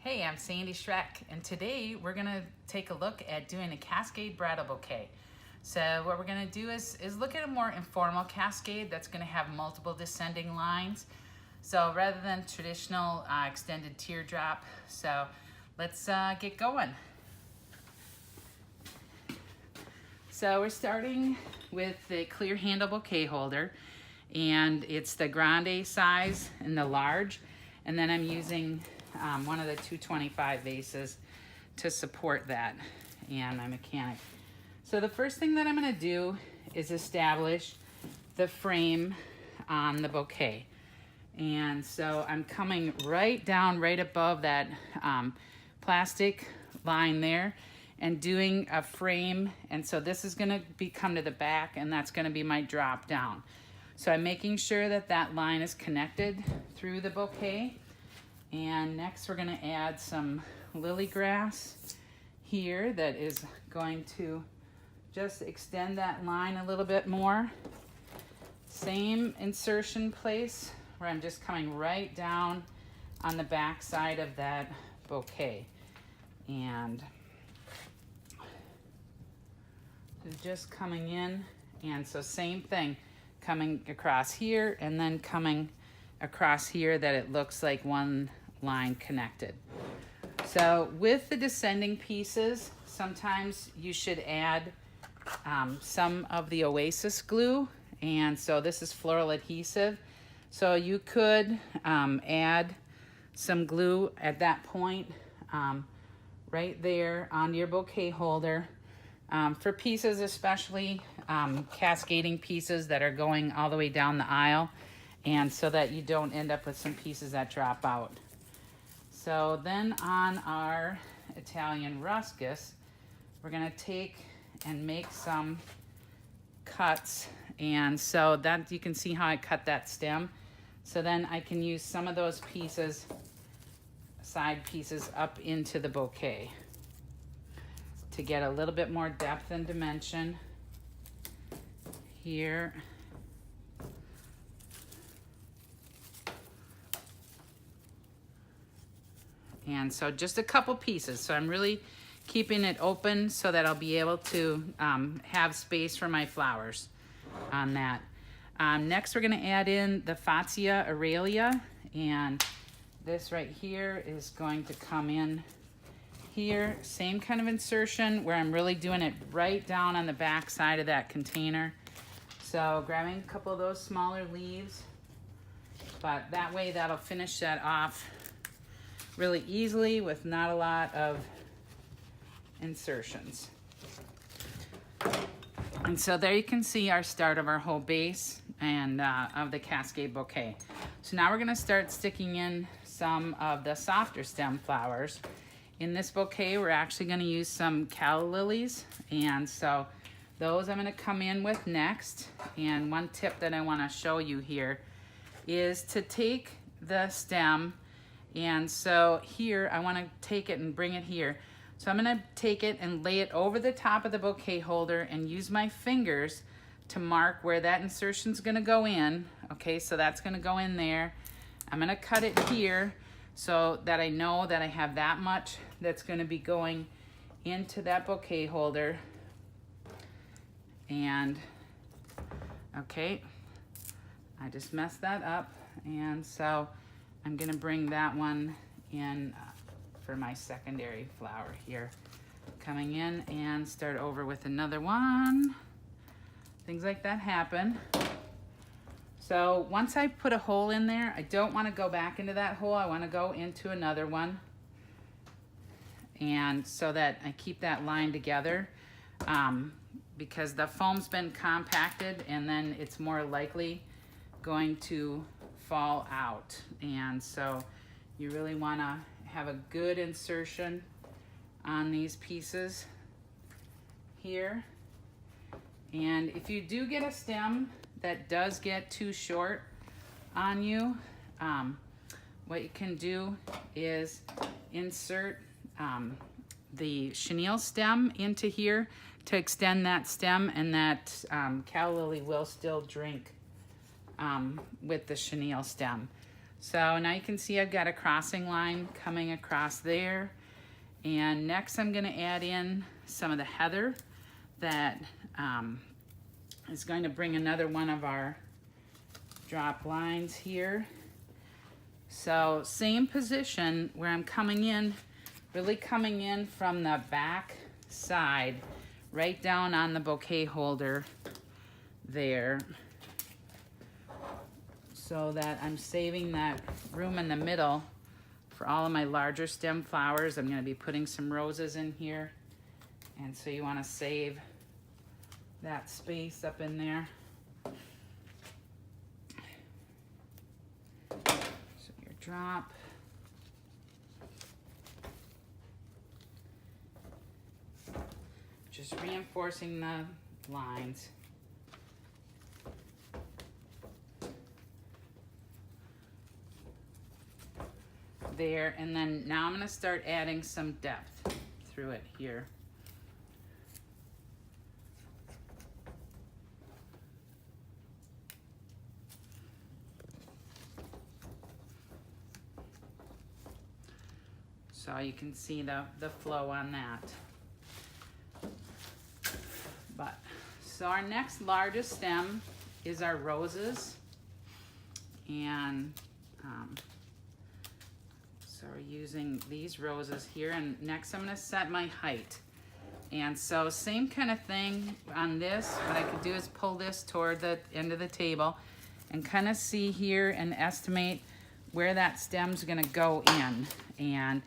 Hey, I'm Sandy Schreck, and today we're gonna take a look at doing a cascade bridal bouquet. So what we're gonna do is look at a more informal cascade that's gonna have multiple descending lines. So rather than traditional extended teardrop, so let's get going. So we're starting with the clear handle bouquet holder, and it's the grande size and the large, and then I'm using one of the 225 vases to support that, and my mechanic. So the first thing that I'm going to do is establish the frame on the bouquet. And so I'm coming right down right above that plastic line there and doing a frame. And so this is going to come to the back, and that's going to be my drop down. So I'm making sure that that line is connected through the bouquet. And next we're going to add some lily grass here that is going to just extend that line a little bit more. Same insertion place where I'm just coming right down on the back side of that bouquet. And just coming in, and so same thing, coming across here and then coming across here that it looks like one line connected. So with the descending pieces, sometimes you should add some of the Oasis glue, and so this is floral adhesive. So you could add some glue at that point right there on your bouquet holder. For pieces, especially cascading pieces that are going all the way down the aisle, and so that you don't end up with some pieces that drop out. So then on our Italian ruscus, we're gonna take and make some cuts. And so that you can see how I cut that stem. So then I can use some of those pieces, side pieces, up into the bouquet to get a little bit more depth and dimension here. And so just a couple pieces. So I'm really keeping it open so that I'll be able to have space for my flowers on that. Next, we're gonna add in the Fascia Aurelia, and this right here is going to come in here. Same kind of insertion where I'm really doing it right down on the back side of that container. So grabbing a couple of those smaller leaves, but that way that'll finish that off really easily with not a lot of insertions. And so there you can see our start of our whole base and of the cascade bouquet. So now we're gonna start sticking in some of the softer stem flowers. In this bouquet, we're actually gonna use some Calla lilies, and so those I'm gonna come in with next. And one tip that I wanna show you here is to take the stem, and so here I wanna take it and bring it here. So I'm gonna take it and lay it over the top of the bouquet holder and use my fingers to mark where that insertion's gonna go in. Okay, so that's gonna go in there. I'm gonna cut it here so that I know that I have that much that's gonna be going into that bouquet holder. And, okay, I just messed that up. And so I'm gonna bring that one in for my secondary flower here. Coming in and start over with another one. Things like that happen. So once I put a hole in there, I don't wanna go back into that hole. I wanna go into another one. And so that I keep that line together because the foam's been compacted, and then it's more likely going to fall out. And so you really wanna have a good insertion on these pieces here. And if you do get a stem that does get too short on you, what you can do is insert the chenille stem into here to extend that stem, and that calla lily will still drink with the chenille stem. So now you can see I've got a crossing line coming across there. And next I'm gonna add in some of the heather that is going to bring another one of our drop lines here. So same position where I'm coming in, really coming in from the back side, right down on the bouquet holder there, so that I'm saving that room in the middle for all of my larger stem flowers. I'm going to be putting some roses in here, and so you want to save that space up in there. So your drop. Just reinforcing the lines. There, and then now I'm going to start adding some depth through it here. So you can see the flow on that. But so our next largest stem is our roses, and so we're using these roses here, and next I'm going to set my height. And so same kind of thing on this. What I could do is pull this toward the end of the table and kind of see here and estimate where that stem's going to go in. And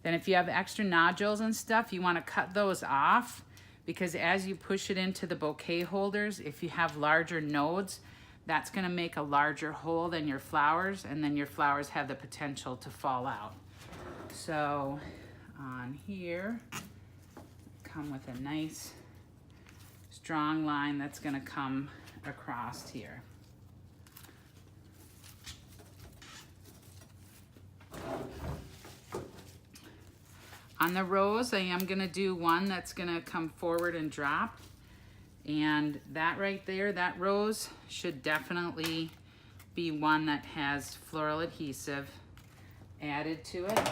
then if you have extra nodules and stuff, you want to cut those off, because as you push it into the bouquet holders, if you have larger nodes, that's going to make a larger hole than your flowers, and then your flowers have the potential to fall out. So on here, come with a nice strong line that's going to come across here. On the rose, I am going to do one that's going to come forward and drop. And that right there, that rose should definitely be one that has floral adhesive added to it.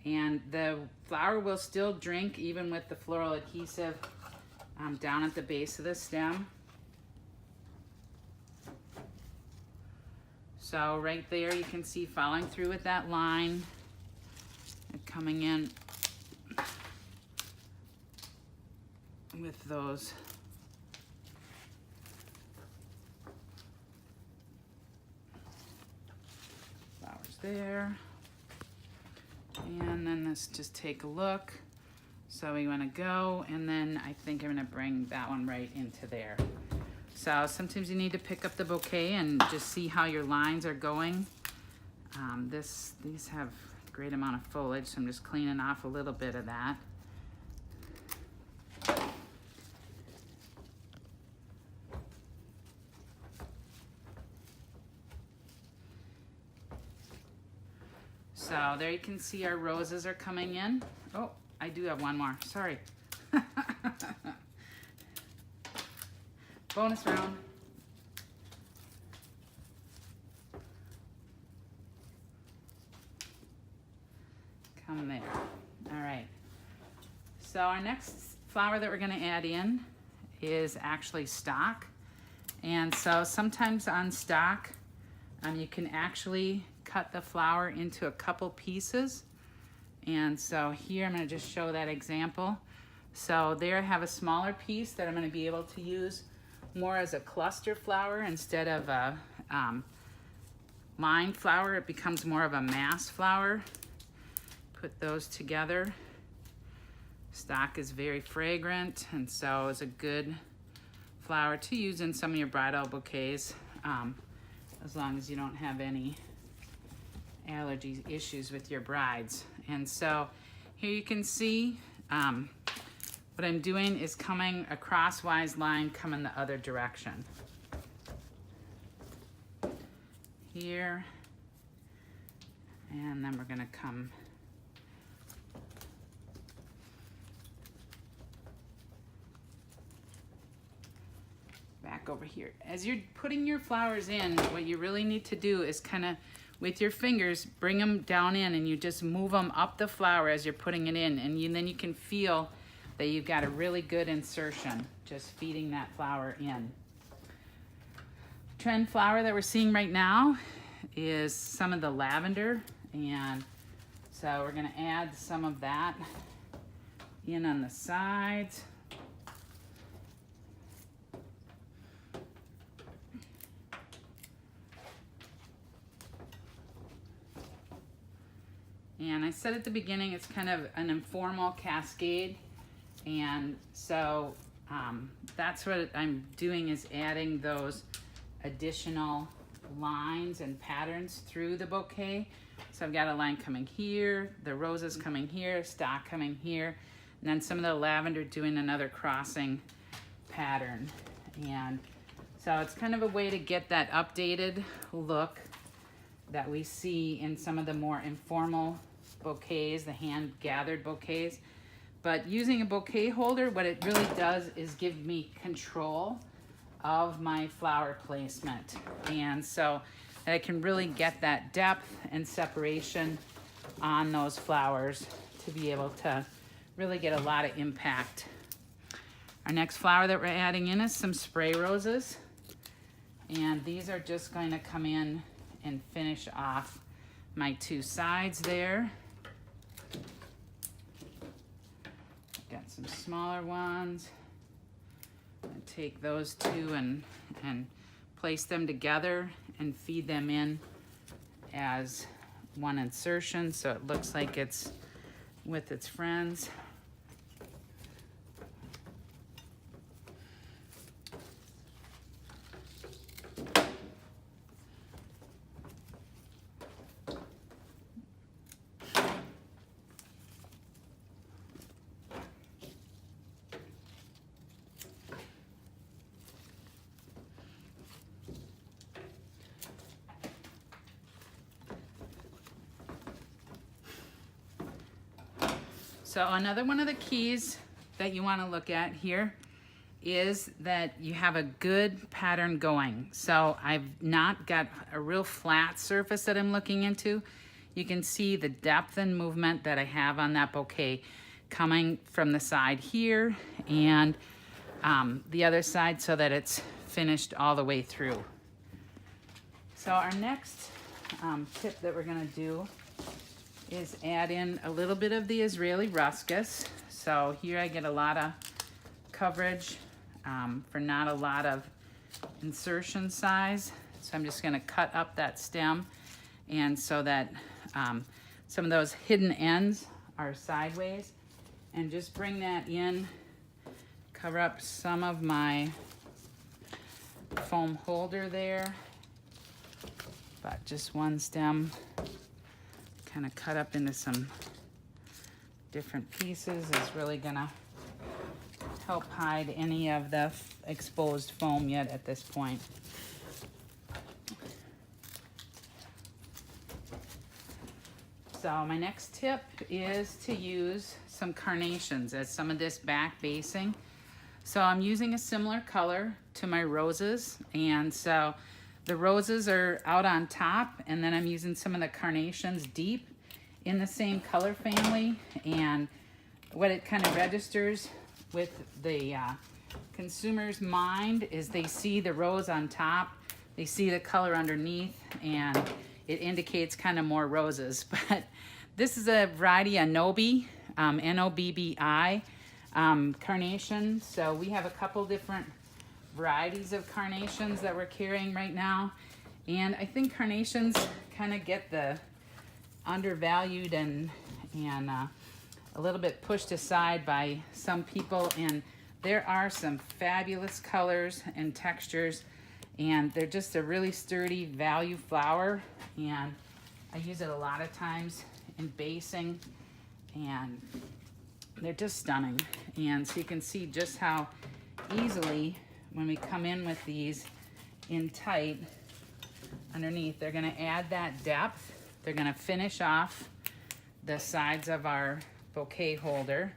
And the flower will still drink even with the floral adhesive down at the base of the stem. So right there you can see following through with that line and coming in with those flowers there. And then let's just take a look. So we want to go, and then I think I'm going to bring that one right into there. So sometimes you need to pick up the bouquet and just see how your lines are going. These have a great amount of foliage, so I'm just cleaning off a little bit of that. So there you can see our roses are coming in. Oh, I do have one more, sorry. Bonus round. Come there. All right. So our next flower that we're going to add in is actually stock. And so sometimes on stock, you can actually cut the flower into a couple pieces. And so here I'm going to just show that example. So there I have a smaller piece that I'm going to be able to use more as a cluster flower instead of a line flower. It becomes more of a mass flower. Put those together. Stock is very fragrant, and so is a good flower to use in some of your bridal bouquets, as long as you don't have any allergy issues with your brides. And so here you can see what I'm doing is coming a crosswise line coming the other direction. Here, and then we're going to come back over here. As you're putting your flowers in, what you really need to do is kind of, with your fingers, bring them down in, and you just move them up the flower as you're putting it in, and then you can feel that you've got a really good insertion, just feeding that flower in. Trend flower that we're seeing right now is some of the lavender, and so we're gonna add some of that in on the sides. And I said at the beginning, it's kind of an informal cascade. And so that's what I'm doing, is adding those additional lines and patterns through the bouquet. So I've got a line coming here, the roses coming here, stock coming here, and then some of the lavender doing another crossing pattern. And so it's kind of a way to get that updated look that we see in some of the more informal bouquets, the hand-gathered bouquets. But using a bouquet holder, what it really does is give me control of my flower placement. And so I can really get that depth and separation on those flowers to be able to really get a lot of impact. Our next flower that we're adding in is some spray roses. And these are just going to come in and finish off my two sides there. Got some smaller ones. I'm gonna take those two and place them together and feed them in as one insertion, so it looks like it's with its friends. So another one of the keys that you want to look at here is that you have a good pattern going. So I've not got a real flat surface that I'm looking into. You can see the depth and movement that I have on that bouquet coming from the side here and the other side, so that it's finished all the way through. So our next tip that we're gonna do is add in a little bit of the Israeli ruscus. So here I get a lot of coverage for not a lot of insertion size. So I'm just gonna cut up that stem, and so that some of those hidden ends are sideways, and just bring that in, cover up some of my foam holder there, but just one stem, kind of cut up into some different pieces is really gonna help hide any of the exposed foam yet at this point. So my next tip is to use some carnations as some of this back basing. So I'm using a similar color to my roses, and so the roses are out on top, and then I'm using some of the carnations deep in the same color family. And what it kind of registers with the consumer's mind is they see the rose on top, they see the color underneath, and it indicates kind of more roses. But this is a variety of Nobby, N-O-B-B-I carnation. So we have a couple different varieties of carnations that we're carrying right now. And I think carnations kind of get the undervalued and a little bit pushed aside by some people. And there are some fabulous colors and textures, and they're just a really sturdy value flower. And I use it a lot of times in basing, and they're just stunning. And so you can see just how easily, when we come in with these in tight underneath, they're gonna add that depth. They're gonna finish off the sides of our bouquet holder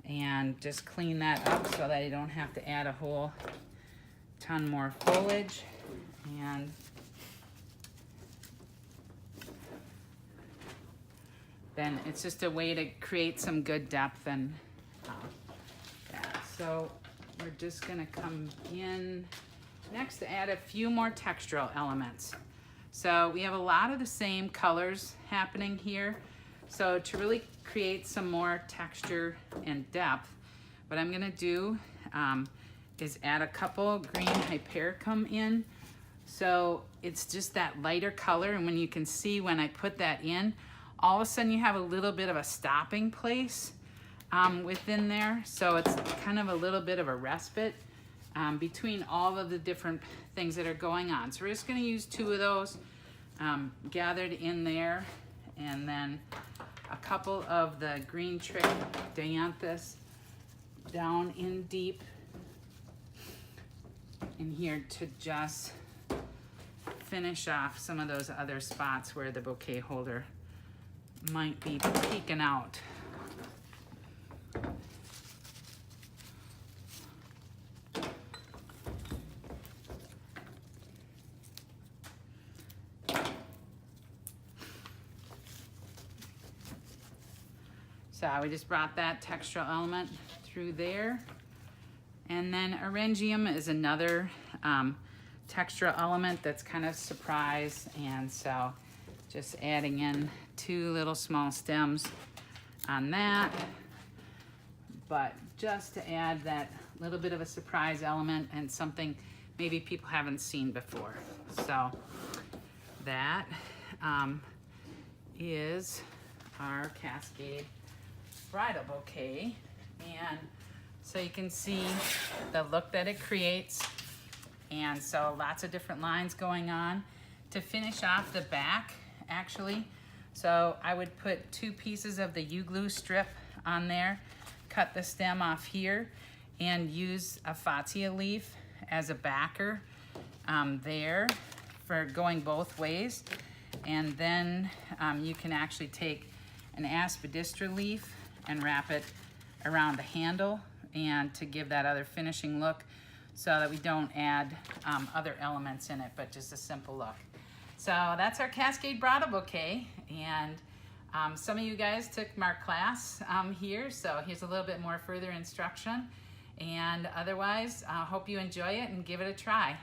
and just clean that up so that you don't have to add a whole ton more foliage, and then it's just a way to create some good depth and yeah. So we're just gonna come in next to add a few more textural elements. So we have a lot of the same colors happening here. So to really create some more texture and depth, what I'm gonna do is add a couple green hypericum in. So it's just that lighter color, and when you can see when I put that in, all of a sudden you have a little bit of a stopping place within there. So it's kind of a little bit of a respite between all of the different things that are going on. So we're just gonna use 2 of those gathered in there, and then a couple of the green trick dianthus down in deep in here to just finish off some of those other spots where the bouquet holder might be peeking out. So we just brought that textural element through there. And then Orangium is another textural element that's kind of surprise. And so just adding in 2 little small stems on that. But just to add that little bit of a surprise element and something maybe people haven't seen before. So that is our Cascade Bridal Bouquet. And so you can see the look that it creates. And so lots of different lines going on. To finish off the back, actually, so I would put 2 pieces of the U-glue strip on there, cut the stem off here, and use a Fatsia leaf as a backer there for going both ways. And then you can actually take an aspidistra leaf and wrap it around the handle, and to give that other finishing look, so that we don't add other elements in it, but just a simple look. So that's our Cascade Bridal Bouquet, and some of you guys took my class here, so here's a little bit more further instruction, and otherwise, hope you enjoy it and give it a try.